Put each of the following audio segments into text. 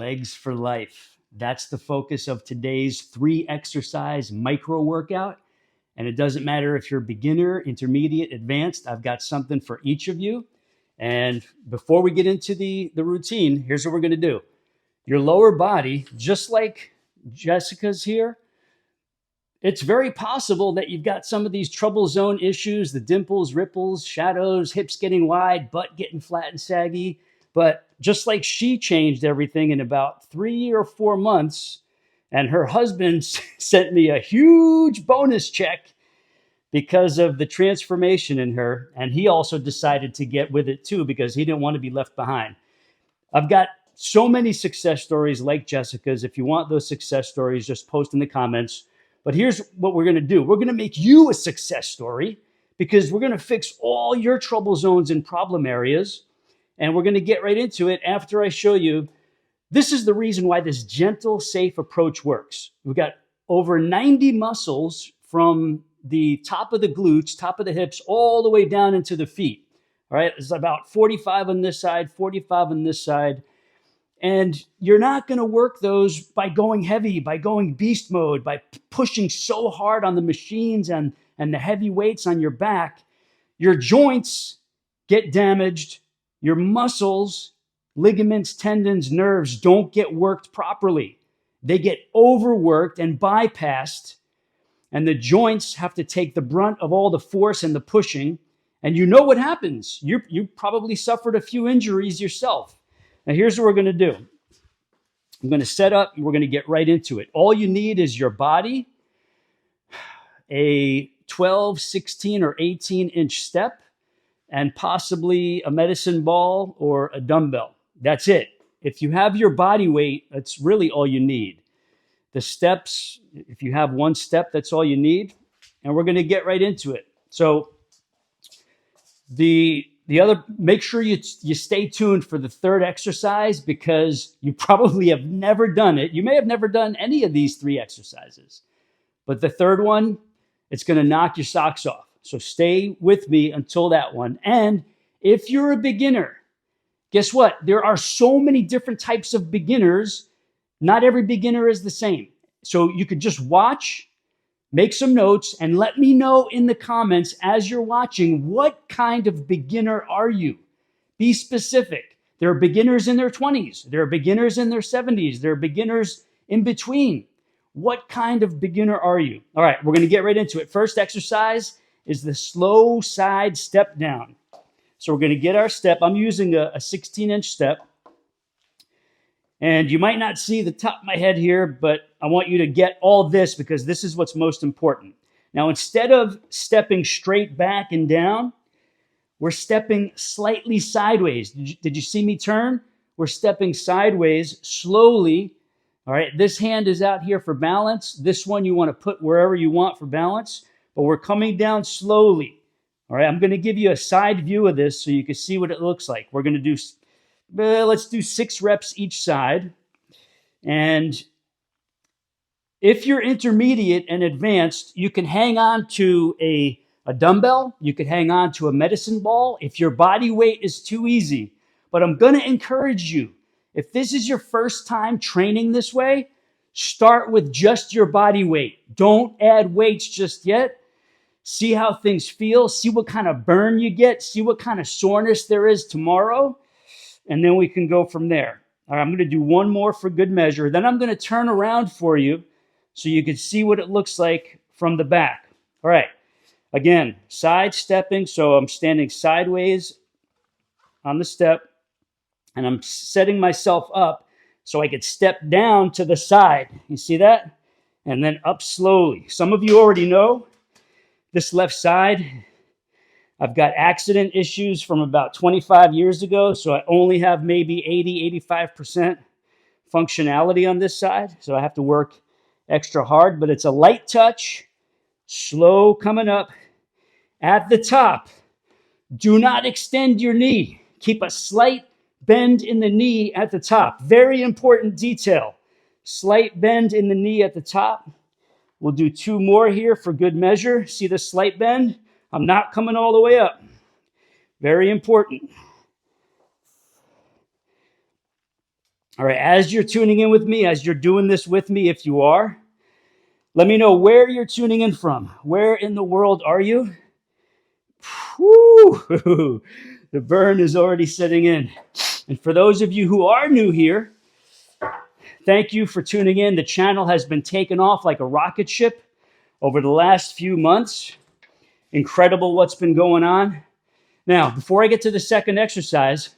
Legs for life. That's the focus of today's 3 exercise micro workout. And it doesn't matter if you're beginner, intermediate, advanced, I've got something for each of you. And before we get into the routine, here's what we're going to do. Your lower body, just like Jessica's here, it's very possible that you've got some of these trouble zone issues, the dimples, ripples, shadows, hips getting wide, butt getting flat and saggy. But just like she changed everything in about 3 or 4 months, and her husband sent me a huge bonus check because of the transformation in her. And he also decided to get with it too because he didn't want to be left behind. I've got so many success stories like Jessica's. If you want those success stories, just post in the comments. But here's what we're going to do. We're going to make you a success story because we're going to fix all your trouble zones and problem areas. And we're going to get right into it after I show you. This is the reason why this gentle, safe approach works. We've got over 90 muscles from the top of the glutes, top of the hips, all the way down into the feet. All right, it's about 45 on this side, 45 on this side. And you're not going to work those by going heavy, by going beast mode, by pushing so hard on the machines and the heavy weights on your back. Your joints get damaged. Your muscles, ligaments, tendons, nerves don't get worked properly. They get overworked and bypassed. And the joints have to take the brunt of all the force and the pushing. And you know what happens. You probably suffered a few injuries yourself. Now, here's what we're going to do. I'm going to set up, and we're going to get right into it. All you need is your body, a 12, 16, or 18-inch step, and possibly a medicine ball or a dumbbell. That's it. If you have your body weight, that's really all you need. The steps, if you have one step, that's all you need. And we're going to get right into it. So the other, make sure you stay tuned for the third exercise because you probably have never done it. You may have never done any of these 3 exercises. But the third one, it's going to knock your socks off. So stay with me until that one. And if you're a beginner, guess what? There are so many different types of beginners. Not every beginner is the same. So you could just watch, make some notes, and let me know in the comments as you're watching, what kind of beginner are you? Be specific. There are beginners in their 20s. There are beginners in their 70s. There are beginners in between. What kind of beginner are you? All right, we're going to get right into it. First exercise is the slow side step down. So we're going to get our step. I'm using a 16-inch step. And you might not see the top of my head here, but I want you to get all this because this is what's most important. Now, instead of stepping straight back and down, we're stepping slightly sideways. Did you see me turn? We're stepping sideways slowly. All right, this hand is out here for balance. This one you want to put wherever you want for balance, but we're coming down slowly. All right, I'm going to give you a side view of this so you can see what it looks like. We're going to do, let's do 6 reps each side. And if you're intermediate and advanced, you can hang on to a dumbbell. You could hang on to a medicine ball if your body weight is too easy. But I'm going to encourage you, if this is your first time training this way, start with just your body weight. Don't add weights just yet. See how things feel. See what kind of burn you get. See what kind of soreness there is tomorrow. And then we can go from there. All right, I'm going to do one more for good measure. Then I'm going to turn around for you so you can see what it looks like from the back. All right. Again, side stepping. So I'm standing sideways on the step. And I'm setting myself up so I could step down to the side. You see that? And then up slowly. Some of you already know this left side. I've got accident issues from about 25 years ago, so I only have maybe 80, 85% functionality on this side. So I have to work extra hard, but it's a light touch, slow coming up. At the top, do not extend your knee. Keep a slight bend in the knee at the top. Very important detail. Slight bend in the knee at the top. We'll do 2 more here for good measure. See the slight bend? I'm not coming all the way up. Very important. All right, as you're tuning in with me, as you're doing this with me, if you are, let me know where you're tuning in from. Where in the world are you? Whew, the burn is already setting in. And for those of you who are new here, thank you for tuning in. The channel has been taken off like a rocket ship over the last few months. Incredible what's been going on. Now, before I get to the second exercise,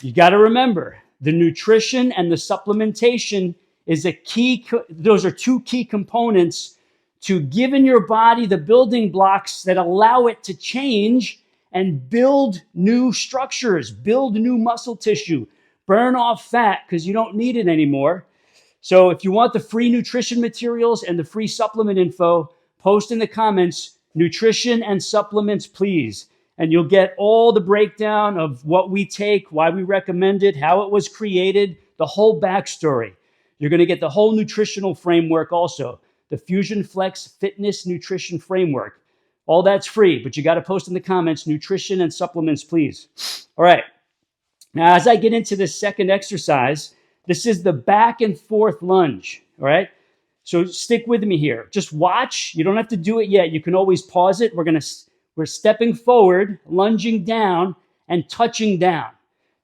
you got to remember the nutrition and the supplementation is a key. Those are two key components to giving your body the building blocks that allow it to change and build new structures, build new muscle tissue, burn off fat because you don't need it anymore. So if you want the free nutrition materials and the free supplement info, post in the comments, nutrition and supplements, please. And you'll get all the breakdown of what we take, why we recommend it, how it was created, the whole backstory. You're going to get the whole nutritional framework also, the Fusion Flex Fitness Nutrition Framework. All that's free, but you got to post in the comments, nutrition and supplements, please. All right. Now, as I get into this second exercise, this is the back and forth lunge. All right. So stick with me here. Just watch. You don't have to do it yet. You can always pause it. We're stepping forward, lunging down, and touching down.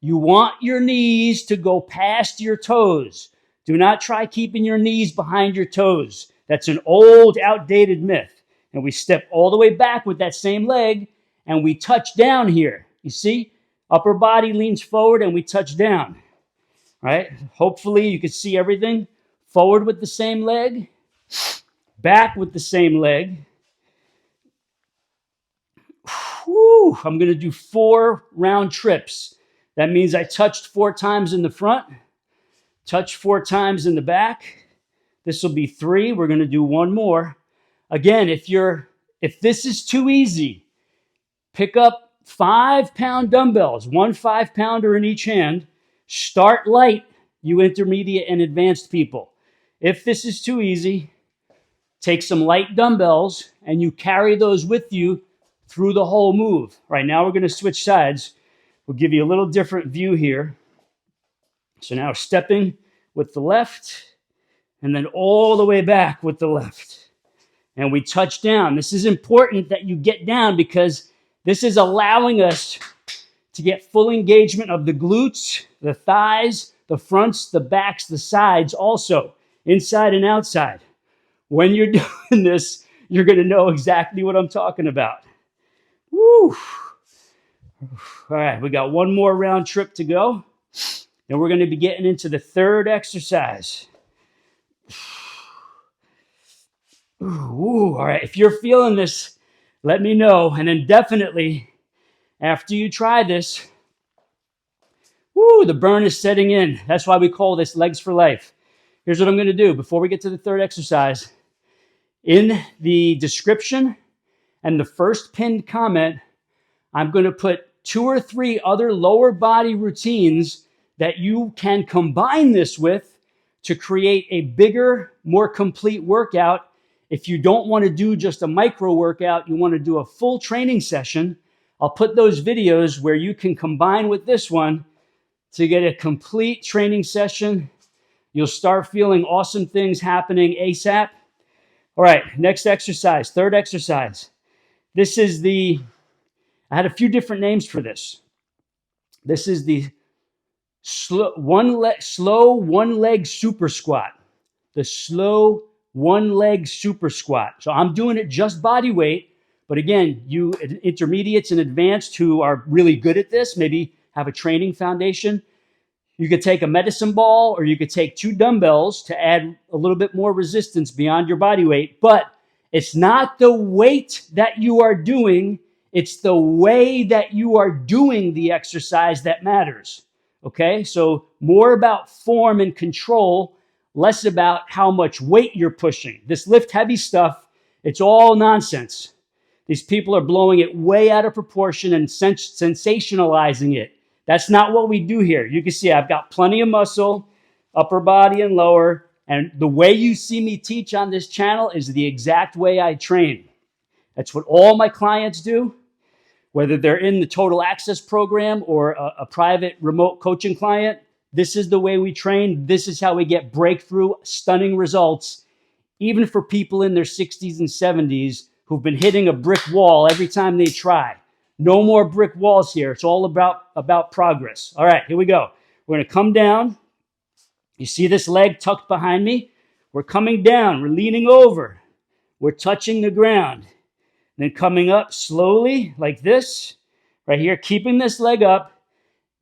You want your knees to go past your toes. Do not try keeping your knees behind your toes. That's an old, outdated myth. And we step all the way back with that same leg, and we touch down here. You see? Upper body leans forward, and we touch down. All right? Hopefully, you can see everything. Forward with the same leg. Back with the same leg. Whew, I'm going to do 4 round trips. That means I touched 4 times in the front, touched 4 times in the back. This will be 3. We're going to do 1 more. Again, if this is too easy, pick up 5-pound dumbbells, 1 5-pounder in each hand. Start light, you intermediate and advanced people. If this is too easy, take some light dumbbells and you carry those with you through the whole move. Right now we're going to switch sides. We'll give you a little different view here. So now stepping with the left and then all the way back with the left. And we touch down. This is important that you get down because this is allowing us to get full engagement of the glutes, the thighs, the fronts, the backs, the sides also, inside and outside. When you're doing this, you're going to know exactly what I'm talking about. Woo! All right, we got 1 more round trip to go. Then we're going to be getting into the third exercise. Ooh, all right, if you're feeling this, let me know. And then definitely, after you try this, the burn is setting in. That's why we call this legs for life. Here's what I'm going to do before we get to the third exercise. In the description and the first pinned comment, I'm going to put 2 or 3 other lower body routines that you can combine this with to create a bigger, more complete workout. If you don't want to do just a micro workout, you want to do a full training session, I'll put those videos where you can combine with this one to get a complete training session. You'll start feeling awesome things happening ASAP. All right, next exercise, third exercise. This is I had a few different names for this. This is the slow one-leg super squat. The slow one-leg super squat. So I'm doing it just body weight. But again, you intermediates and advanced who are really good at this, maybe have a training foundation, you could take a medicine ball or you could take 2 dumbbells to add a little bit more resistance beyond your body weight. But it's not the weight that you are doing. It's the way that you are doing the exercise that matters. Okay? So more about form and control, less about how much weight you're pushing. This lift heavy stuff, it's all nonsense. These people are blowing it way out of proportion and sensationalizing it. That's not what we do here. You can see I've got plenty of muscle, upper body and lower. And the way you see me teach on this channel is the exact way I train. That's what all my clients do, whether they're in the Total Access program or a private remote coaching client. This is the way we train. This is how we get breakthrough, stunning results, even for people in their 60s and 70s who've been hitting a brick wall every time they try. No more brick walls here. It's all about progress. All right, here we go. We're going to come down. You see this leg tucked behind me? We're coming down. We're leaning over. We're touching the ground. Then coming up slowly like this, right here, keeping this leg up.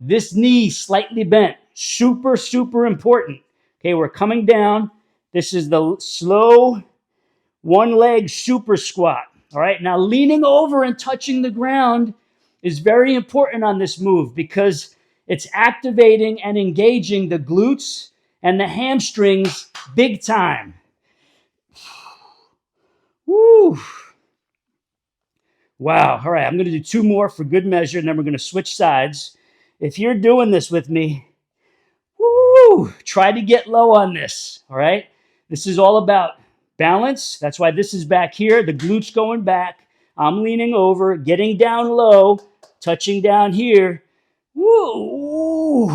This knee slightly bent. Super, super important. Okay, we're coming down. This is the slow one leg super squat. All right, now leaning over and touching the ground is very important on this move because it's activating and engaging the glutes and the hamstrings big time. Woo! Wow. All right, I'm going to do 2 more for good measure, and then we're going to switch sides. If you're doing this with me, woo, try to get low on this, all right? This is all about balance. That's why this is back here, the glutes going back. I'm leaning over, getting down low, touching down here. Woo!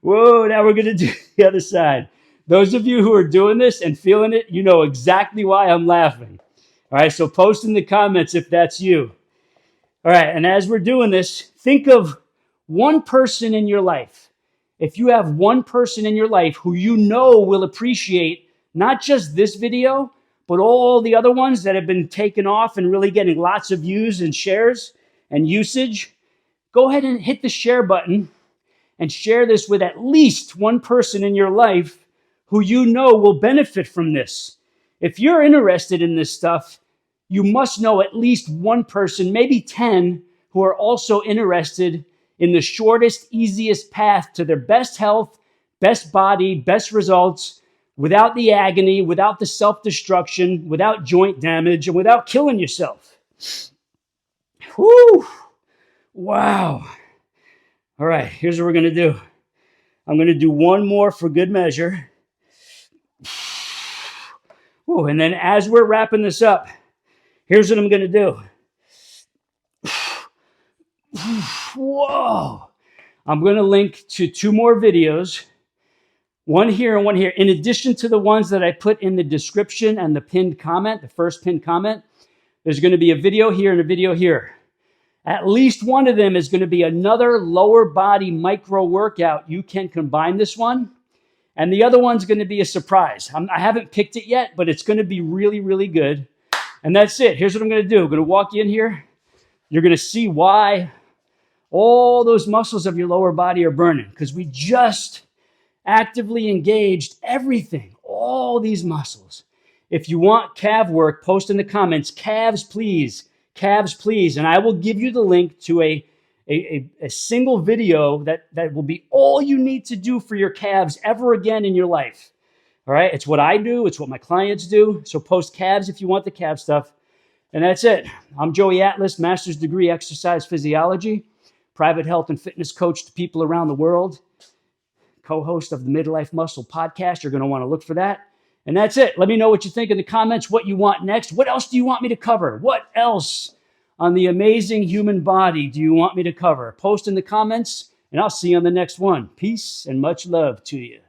Whoa, now we're going to do the other side. Those of you who are doing this and feeling it, you know exactly why I'm laughing. All right, so post in the comments if that's you. All right, and as we're doing this, think of one person in your life. If you have one person in your life who you know will appreciate not just this video, but all the other ones that have been taken off and really getting lots of views and shares and usage, go ahead and hit the share button and share this with at least one person in your life who you know will benefit from this. If you're interested in this stuff, you must know at least one person, maybe 10, who are also interested in the shortest, easiest path to their best health, best body, best results, without the agony, without the self-destruction, without joint damage, and without killing yourself. Whew! Wow. All right, here's what we're going to do. I'm going to do 1 more for good measure. Whew, and then as we're wrapping this up, here's what I'm going to do. Whoa. I'm going to link to 2 more videos, one here and one here. In addition to the ones that I put in the description and the pinned comment, the first pinned comment, there's going to be a video here and a video here. At least one of them is going to be another lower body micro workout. You can combine this one. And the other one's going to be a surprise. I haven't picked it yet, but it's going to be really, really good. And that's it. Here's what I'm going to do. I'm going to walk you in here. You're going to see why all those muscles of your lower body are burning, because we just actively engaged everything, all these muscles. If you want calf work, post in the comments, calves, please, and I will give you the link to a single video that will be all you need to do for your calves ever again in your life. All right, it's what I do, it's what my clients do. So post calves if you want the calf stuff. And that's it. I'm Joey Atlas, master's degree exercise physiology, private health and fitness coach to people around the world, co-host of the Midlife Muscle podcast. You're going to want to look for that. And that's it. Let me know what you think in the comments, what you want next. What else do you want me to cover? What else on the amazing human body do you want me to cover? Post in the comments, and I'll see you on the next one. Peace and much love to you.